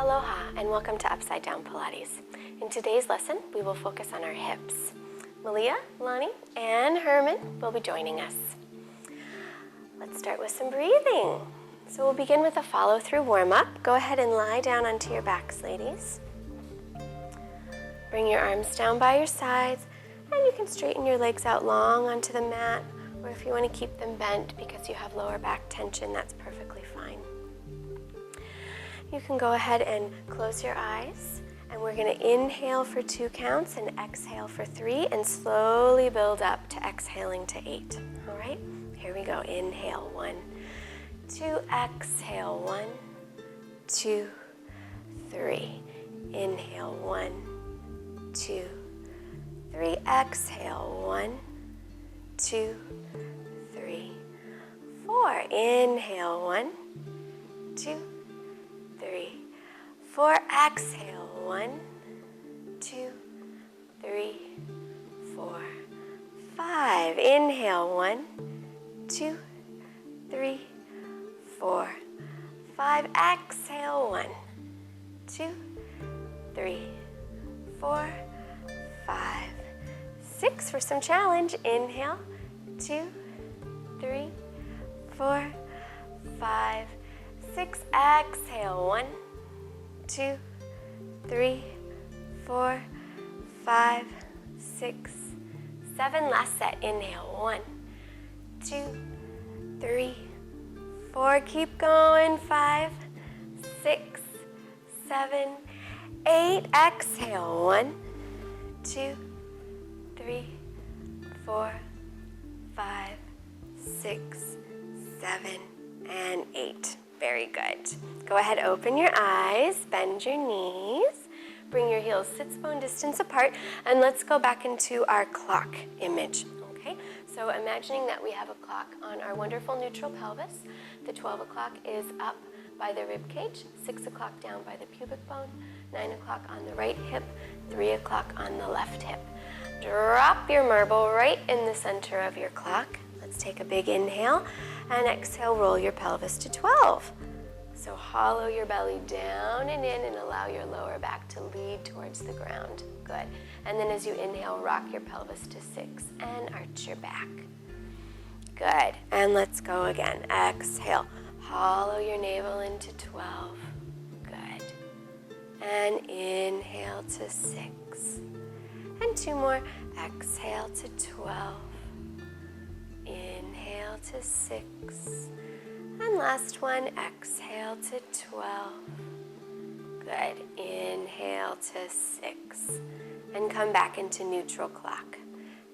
Aloha and welcome to Upside Down Pilates. In today's lesson, we will focus on our hips. Malia, Lonnie, and Herman will be joining us. Let's start with some breathing. So we'll begin with a follow-through warm-up. Go ahead and lie down onto your backs, ladies. Bring your arms down by your sides, and you can straighten your legs out long onto the mat, or if you want to keep them bent because you have lower back tension, that's perfectly fine. You can go ahead and close your eyes, and we're going to inhale for 2 counts and exhale for 3, and slowly build up to exhaling to 8. All right, here we go. Inhale, 1, 2, exhale, 1, 2, 3. Inhale, 1, 2, 3. Exhale, 1, 2, 3, 4. Inhale, 1, 2, 3, 4. Exhale, 1, 2, 3, 4, 5. Inhale, 1, 2, 3, 4, 5. Exhale, 1, 2, 3, 4, 5, 6 for some challenge. Inhale, 2, 3, 4, 5, 6. Exhale, 1, 2, 3, 4, 5, 6, 7. Last set. Inhale, 1, 2, 3, 4. Keep going. 5, 6, 7, 8. Exhale, 1, 2, 3, 4, 5, 6, 7, and 8. Very good. Go ahead, open your eyes, bend your knees, bring your heels sits bone distance apart, and let's go back into our clock image, okay? So imagining that we have a clock on our wonderful neutral pelvis. The 12 o'clock is up by the rib cage, 6 o'clock down by the pubic bone, 9 o'clock on the right hip, 3 o'clock on the left hip. Drop your marble right in the center of your clock. Let's take a big inhale, and exhale, roll your pelvis to 12. So hollow your belly down and in and allow your lower back to lead towards the ground. Good. And then as you inhale, rock your pelvis to 6 and arch your back. Good. And let's go again. Exhale. Hollow your navel into 12. Good. And inhale to 6. And 2 more. Exhale to 12. Inhale to 6. And last one. Exhale to 12. Good. Inhale to 6. And come back into neutral clock.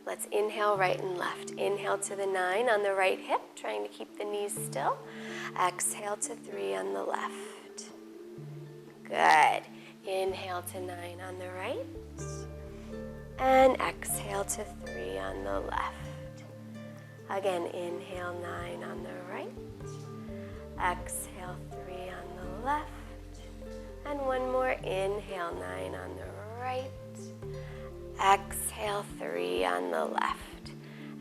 Let's inhale right and left. Inhale to the 9 on the right hip, trying to keep the knees still. Exhale to 3 on the left. Good. Inhale to 9 on the right. And exhale to 3 on the left. Again, inhale 9 on the right. Exhale 3 on the left. And one more. Inhale 9 on the right. Exhale 3 on the left.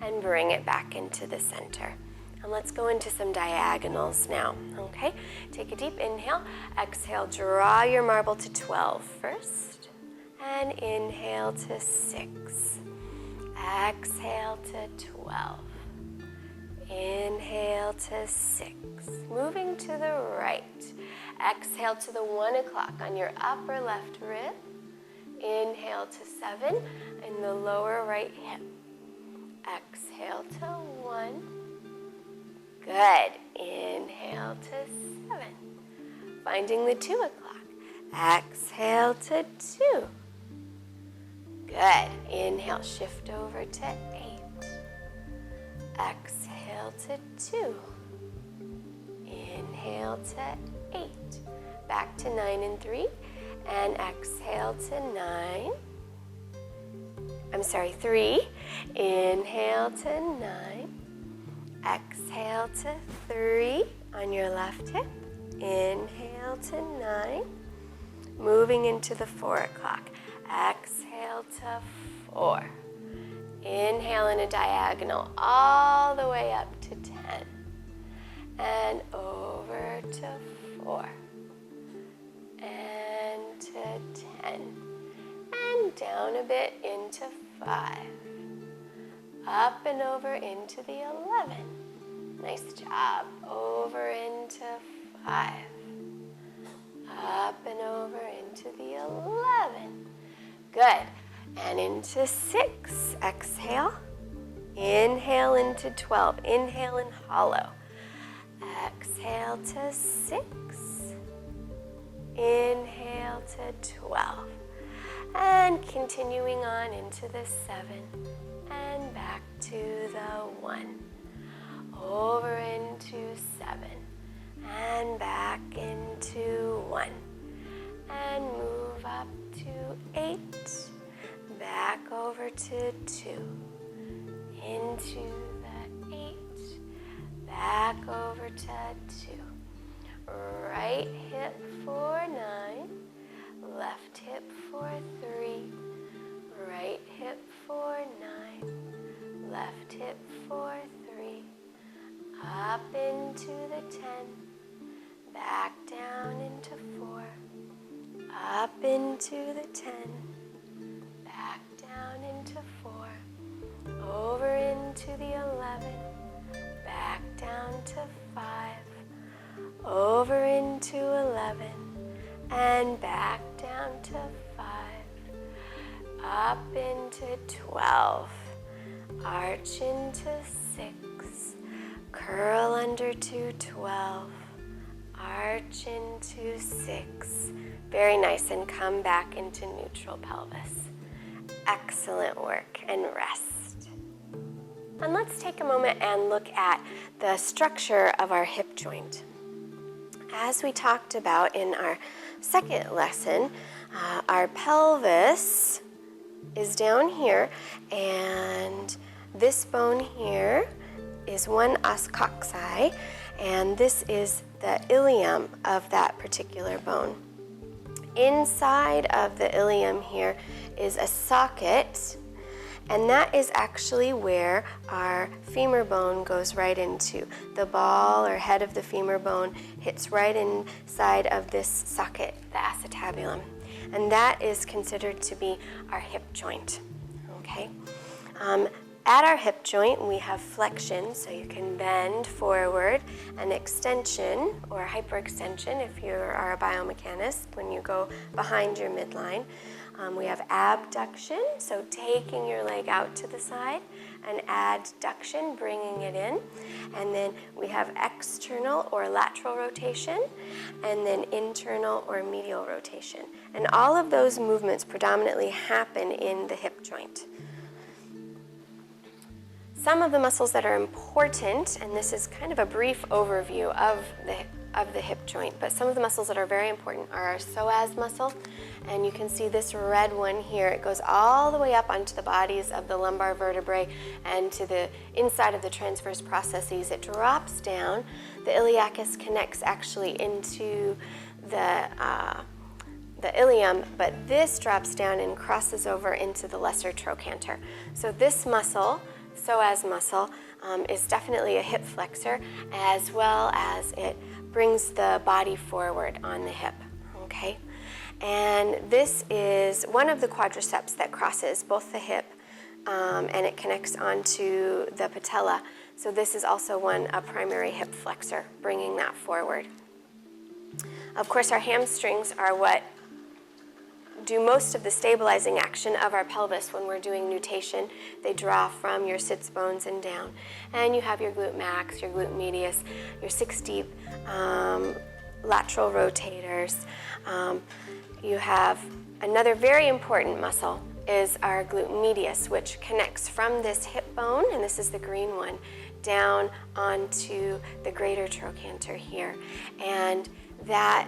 And bring it back into the center. And let's go into some diagonals now, okay? Take a deep inhale. Exhale, draw your marble to 12 first. And inhale to 6. Exhale to 12. Inhale to 6. Moving to the right. Exhale to the 1 o'clock on your upper left rib. Inhale to 7 in the lower right hip. Exhale to 1. Good. Inhale to 7. Finding the 2 o'clock. Exhale to 2. Good. Inhale, shift over to 8. Exhale to 2. Inhale to 8. Back to 9 and 3. And exhale to 9. I'm sorry, 3. Inhale to 9. Exhale to 3 on your left hip. Inhale to 9. Moving into the 4 o'clock. Exhale to 4. Inhale in a diagonal all the way up to 10. And over to 4. And 10. And down a bit into 5. Up and over into the 11. Nice job. Over into 5. Up and over into the 11. Good. And into 6. Exhale. Inhale into 12. Inhale and hollow. Exhale to 6. Inhale to 12. And continuing on into the 7. And back to the 1. Over into 7. And back into 1. And move up to 8. Back over to 2. Into the 8. Back over to 2. Right hip for 9. Left hip for 3. Right hip for 9. Left hip for 3. Up into the 10. Back down into 4. Up into the 10. Back down into 4. Over into the 11. Back down to 5. Over into 11. And back down to 5. Up into 12. Arch into 6. Curl under to 12. Arch into 6. Very nice, and come back into neutral pelvis. Excellent work, and rest. And let's take a moment and look at the structure of our hip joint. As we talked about in our second lesson, our pelvis is down here, and this bone here is one os coxae, and this is the ilium of that particular bone. Inside of the ilium here is a socket, and that is actually where our femur bone goes right into. The ball or head of the femur bone hits right inside of this socket, the acetabulum. And that is considered to be our hip joint, okay? At our hip joint, we have flexion, so you can bend forward, and extension or hyperextension if you are a biomechanist when you go behind your midline. We have abduction, so taking your leg out to the side, and adduction, bringing it in. And then we have external or lateral rotation, and then internal or medial rotation. And all of those movements predominantly happen in the hip joint. Some of the muscles that are important, and this is kind of a brief overview of the hip joint, but some of the muscles that are very important are our psoas muscle, and you can see this red one here. It goes all the way up onto the bodies of the lumbar vertebrae and to the inside of the transverse processes. It drops down. The iliacus connects actually into the ilium, but this drops down and crosses over into the lesser trochanter. So this muscle, psoas muscle, is definitely a hip flexor, as well as it brings the body forward on the hip, okay? And this is one of the quadriceps that crosses both the hip and it connects onto the patella. So this is also a primary hip flexor, bringing that forward. Of course, our hamstrings are what do most of the stabilizing action of our pelvis when we're doing nutation. They draw from your sits bones and down. And you have your glute max, your glute medius, your 6 deep lateral rotators. You have another very important muscle is our glute medius, which connects from this hip bone, and this is the green one, down onto the greater trochanter here. And that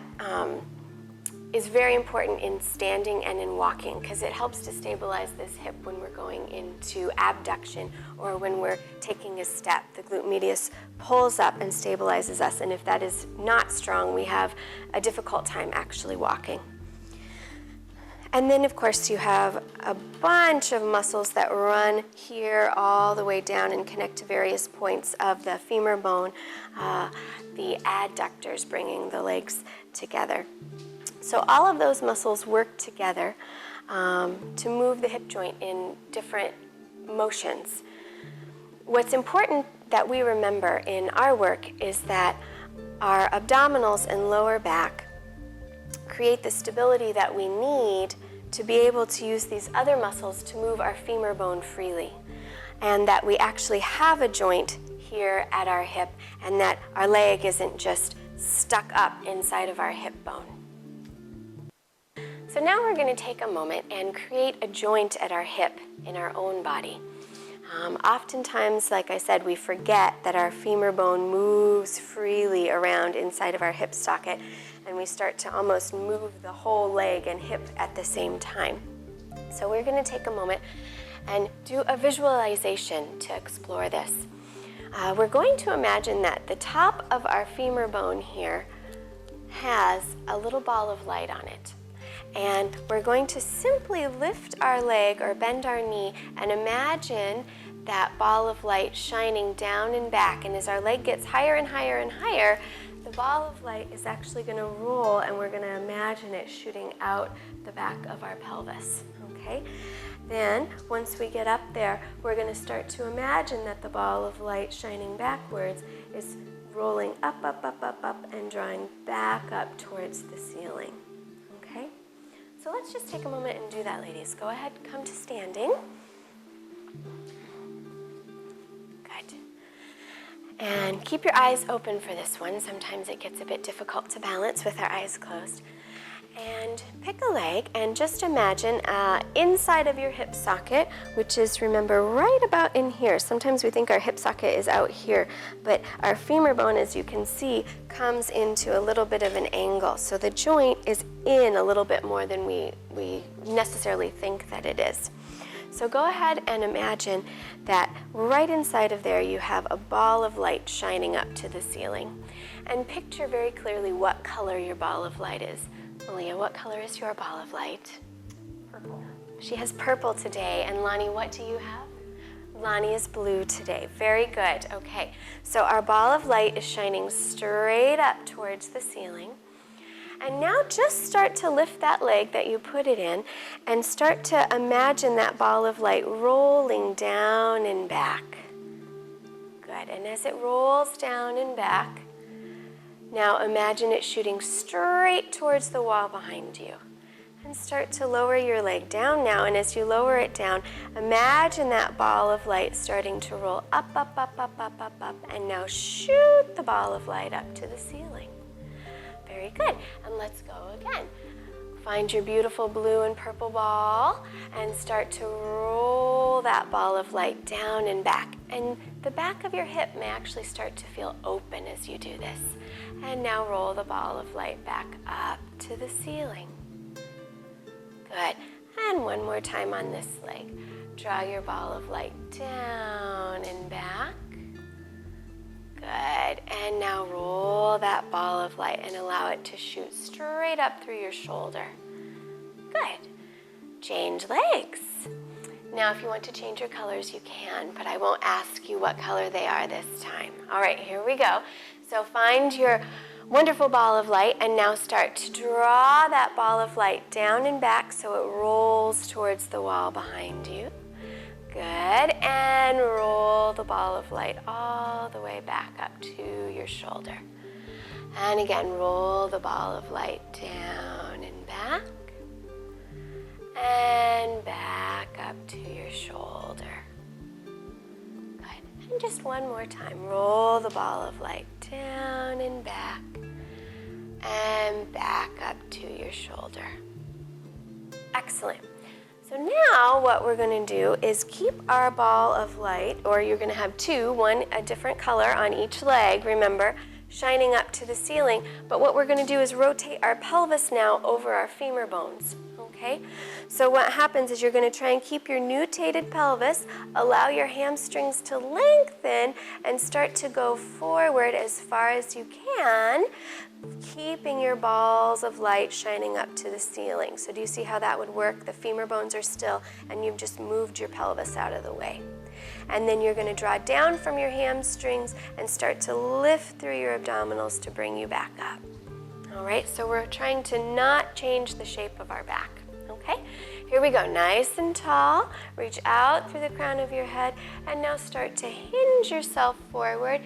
is very important in standing and in walking because it helps to stabilize this hip when we're going into abduction or when we're taking a step. The glute medius pulls up and stabilizes us, and if that is not strong, we have a difficult time actually walking. And then, of course, you have a bunch of muscles that run here all the way down and connect to various points of the femur bone, the adductors bringing the legs together. So all of those muscles work together to move the hip joint in different motions. What's important that we remember in our work is that our abdominals and lower back create the stability that we need to be able to use these other muscles to move our femur bone freely, and that we actually have a joint here at our hip, and that our leg isn't just stuck up inside of our hip bone. So now we're going to take a moment and create a joint at our hip in our own body. Oftentimes, like I said, we forget that our femur bone moves freely around inside of our hip socket, and we start to almost move the whole leg and hip at the same time. So we're going to take a moment and do a visualization to explore this. We're going to imagine that the top of our femur bone here has a little ball of light on it. And we're going to simply lift our leg or bend our knee and imagine that ball of light shining down and back. And as our leg gets higher and higher and higher, the ball of light is actually going to roll, and we're going to imagine it shooting out the back of our pelvis. Okay? Then, once we get up there, we're going to start to imagine that the ball of light shining backwards is rolling up, up, up, up, up, and drawing back up towards the ceiling. Okay? So let's just take a moment and do that, ladies. Go ahead, come to standing. Good. And keep your eyes open for this one. Sometimes it gets a bit difficult to balance with our eyes closed. And pick a leg and just imagine inside of your hip socket, which is, remember, right about in here. Sometimes we think our hip socket is out here, but our femur bone, as you can see, comes into a little bit of an angle. So the joint is in a little bit more than we necessarily think that it is. So go ahead and imagine that right inside of there you have a ball of light shining up to the ceiling. And picture very clearly what color your ball of light is. Malia, what color is your ball of light? Purple. She has purple today. And Lonnie, what do you have? Lonnie is blue today. Very good. Okay, so our ball of light is shining straight up towards the ceiling. And now just start to lift that leg that you put it in and start to imagine that ball of light rolling down and back. Good. And as it rolls down and back, now imagine it shooting straight towards the wall behind you. And start to lower your leg down now. And as you lower it down, imagine that ball of light starting to roll up, up, up, up, up, up, up. And now shoot the ball of light up to the ceiling. Very good. And let's go again. Find your beautiful blue and purple ball and start to roll that ball of light down and back. And the back of your hip may actually start to feel open as you do this. And now roll the ball of light back up to the ceiling. Good. And one more time on this leg. Draw your ball of light down and back. Good. And now roll that ball of light and allow it to shoot straight up through your shoulder. Good. Change legs. Now, if you want to change your colors, you can, but I won't ask you what color they are this time. All right, here we go. So find your wonderful ball of light and now start to draw that ball of light down and back so it rolls towards the wall behind you. Good, and roll the ball of light all the way back up to your shoulder. And again, roll the ball of light down and back up to your shoulder. Good, and just one more time. Roll the ball of light down and back up to your shoulder. Excellent. So now what we're going to do is keep our ball of light, or you're going to have two, one a different color on each leg, remember, shining up to the ceiling. But what we're going to do is rotate our pelvis now over our femur bones. Okay? So what happens is you're going to try and keep your nutated pelvis, allow your hamstrings to lengthen, and start to go forward as far as you can, keeping your balls of light shining up to the ceiling. So do you see how that would work? The femur bones are still, and you've just moved your pelvis out of the way. And then you're going to draw down from your hamstrings and start to lift through your abdominals to bring you back up. All right, so we're trying to not change the shape of our back, okay? Here we go, nice and tall. Reach out through the crown of your head, and now start to hinge yourself forward,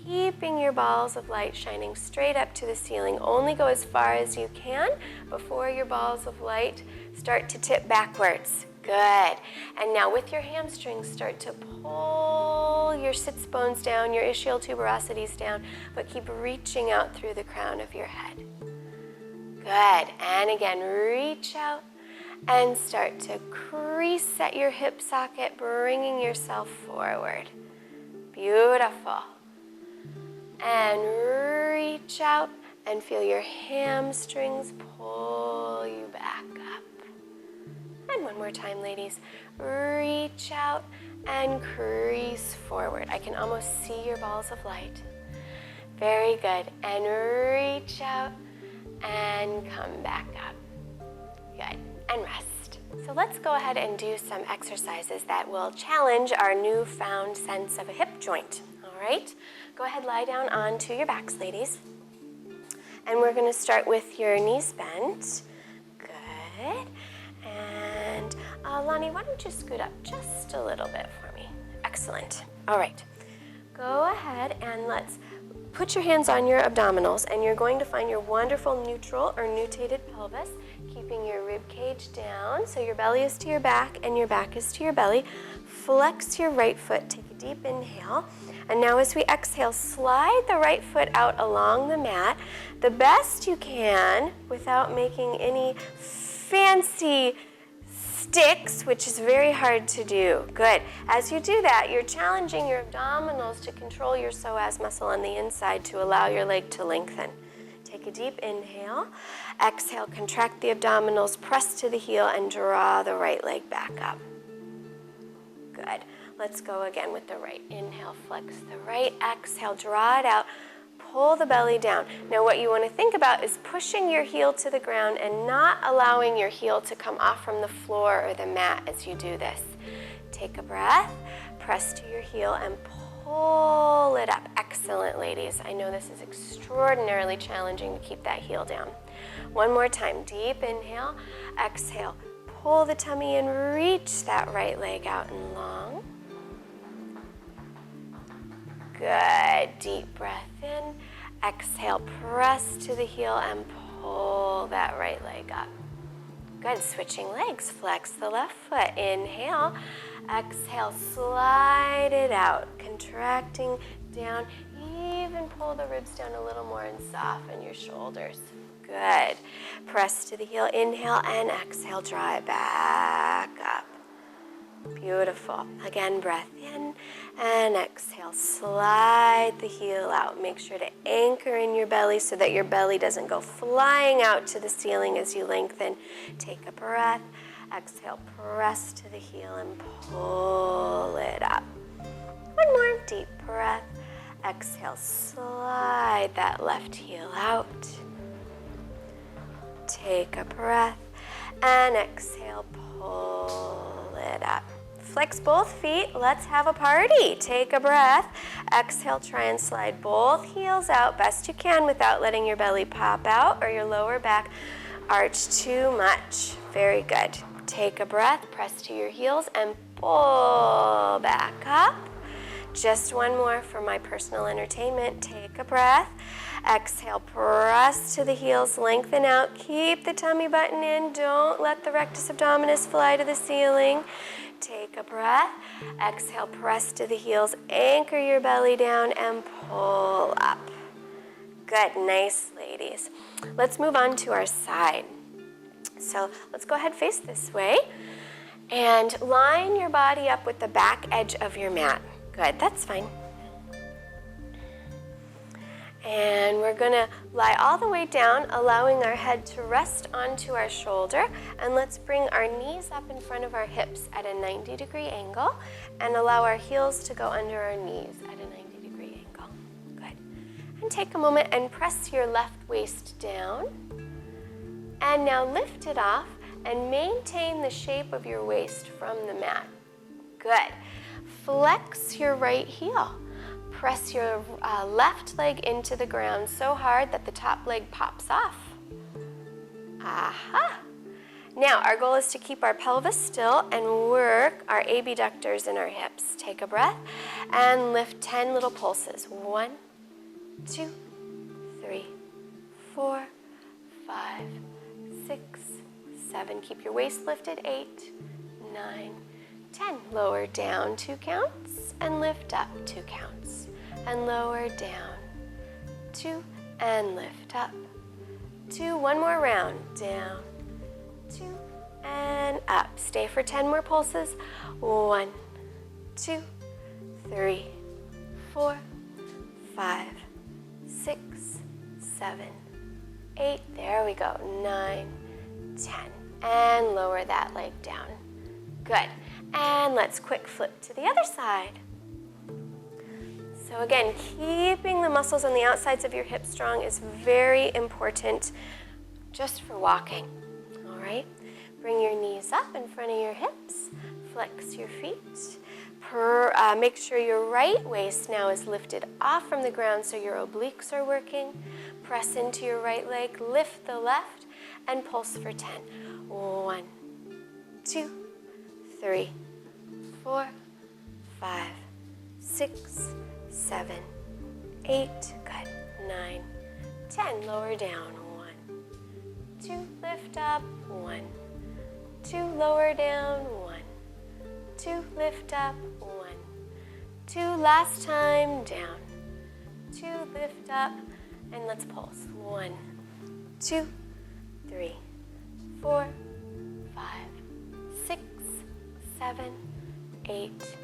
keeping your balls of light shining straight up to the ceiling. Only go as far as you can before your balls of light start to tip backwards. Good. And now with your hamstrings, start to pull your sits bones down, your ischial tuberosities down, but keep reaching out through the crown of your head. Good. And again, reach out and start to crease at your hip socket, bringing yourself forward. Beautiful. And reach out and feel your hamstrings pull you back up. And one more time, ladies. Reach out and crease forward. I can almost see your balls of light. Very good. And reach out and come back up. Good. And rest. So let's go ahead and do some exercises that will challenge our newfound sense of a hip joint. All right? Go ahead, lie down onto your backs, ladies. And we're going to start with your knees bent. Good. And Lonnie, why don't you scoot up just a little bit for me? Excellent. All right. Go ahead and let's put your hands on your abdominals, and you're going to find your wonderful neutral or nutated pelvis, keeping your rib cage down so your belly is to your back and your back is to your belly. Flex your right foot. Take a deep inhale. And now as we exhale, slide the right foot out along the mat the best you can without making any fancy sticks, which is very hard to do. Good. As you do that, you're challenging your abdominals to control your psoas muscle on the inside to allow your leg to lengthen. Take a deep inhale. Exhale, contract the abdominals, press to the heel, and draw the right leg back up. Good. Let's go again with the right. Inhale, flex the right. Exhale, draw it out. Pull the belly down. Now what you want to think about is pushing your heel to the ground and not allowing your heel to come off from the floor or the mat as you do this. Take a breath, press to your heel, and pull it up. Excellent, ladies. I know this is extraordinarily challenging to keep that heel down. One more time. Deep inhale. Exhale. Pull the tummy and reach that right leg out and long. Good. Deep breath in. Exhale, press to the heel and pull that right leg up. Good. Switching legs. Flex the left foot. Inhale. Exhale, slide it out. Contracting down. Even pull the ribs down a little more and soften your shoulders. Good. Press to the heel. Inhale and exhale. Draw it back up. Beautiful. Again, breath in and exhale. Slide the heel out. Make sure to anchor in your belly so that your belly doesn't go flying out to the ceiling as you lengthen. Take a breath. Exhale, press to the heel and pull it up. One more deep breath. Exhale, slide that left heel out. Take a breath and exhale, pull it up. Flex both feet. Let's have a party. Take a breath. Exhale, try and slide both heels out best you can without letting your belly pop out or your lower back arch too much. Very good. Take a breath, press to your heels, and pull back up. Just one more for my personal entertainment. Take a breath. Exhale, press to the heels, lengthen out. Keep the tummy button in. Don't let the rectus abdominis fly to the ceiling. Take a breath. Exhale, press to the heels. Anchor your belly down and pull up. Good, nice, ladies. Let's move on to our side. So let's go ahead, face this way. And line your body up with the back edge of your mat. Good, that's fine. And we're gonna lie all the way down, allowing our head to rest onto our shoulder. And let's bring our knees up in front of our hips at a 90-degree angle and allow our heels to go under our knees at a 90-degree angle. Good. And take a moment and press your left waist down. And now lift it off and maintain the shape of your waist from the mat. Good. Flex your right heel. Press your left leg into the ground so hard that the top leg pops off. Aha! Now, our goal is to keep our pelvis still and work our abductors and our hips. Take a breath and lift 10 little pulses. 1, 2, 3, 4, 5, 6, 7. Keep your waist lifted. 8, 9, 10. Lower down 2 counts and lift up 2 counts. And lower down 2 and lift up 2. One more round. Down 2 and up. Stay for 10 more pulses. 1, 2, 3, 4, 5, 6, 7, 8. There we go. 9, 10. And lower that leg down. Good. And let's quick flip to the other side. So again, keeping the muscles on the outsides of your hips strong is very important just for walking. All right? Bring your knees up in front of your hips. Flex your feet. Make sure your right waist now is lifted off from the ground so your obliques are working. Press into your right leg, lift the left, and pulse for 10. 1, 2, 3, 4, 5, 6, 7, 8. Good. 9, 10. Lower down. 1, 2. Lift up. 1, 2. Lower down. 1, 2. Lift up. 1, 2. Last time. Down. 2. Lift up. And let's pulse. 1, 2, 3, 4, 5, 6, 7, 8,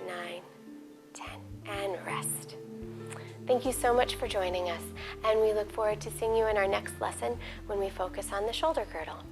9, 10. And rest. Thank you so much for joining us, and we look forward to seeing you in our next lesson when we focus on the shoulder girdle.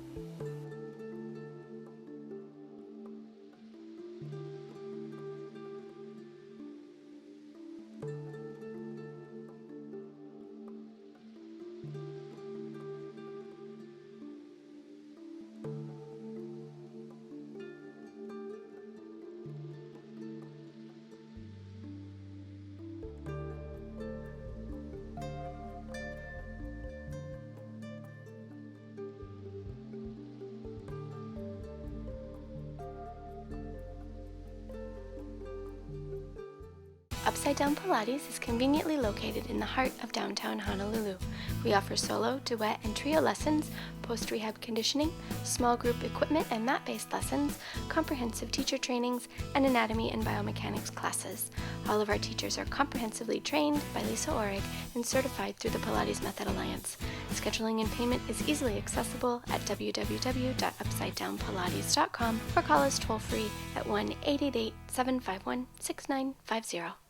Upside Down Pilates is conveniently located in the heart of downtown Honolulu. We offer solo, duet, and trio lessons, post-rehab conditioning, small group equipment and mat-based lessons, comprehensive teacher trainings, and anatomy and biomechanics classes. All of our teachers are comprehensively trained by Lisa Orrig and certified through the Pilates Method Alliance. Scheduling and payment is easily accessible at www.upsidedownpilates.com or call us toll-free at 1-888-751-6950.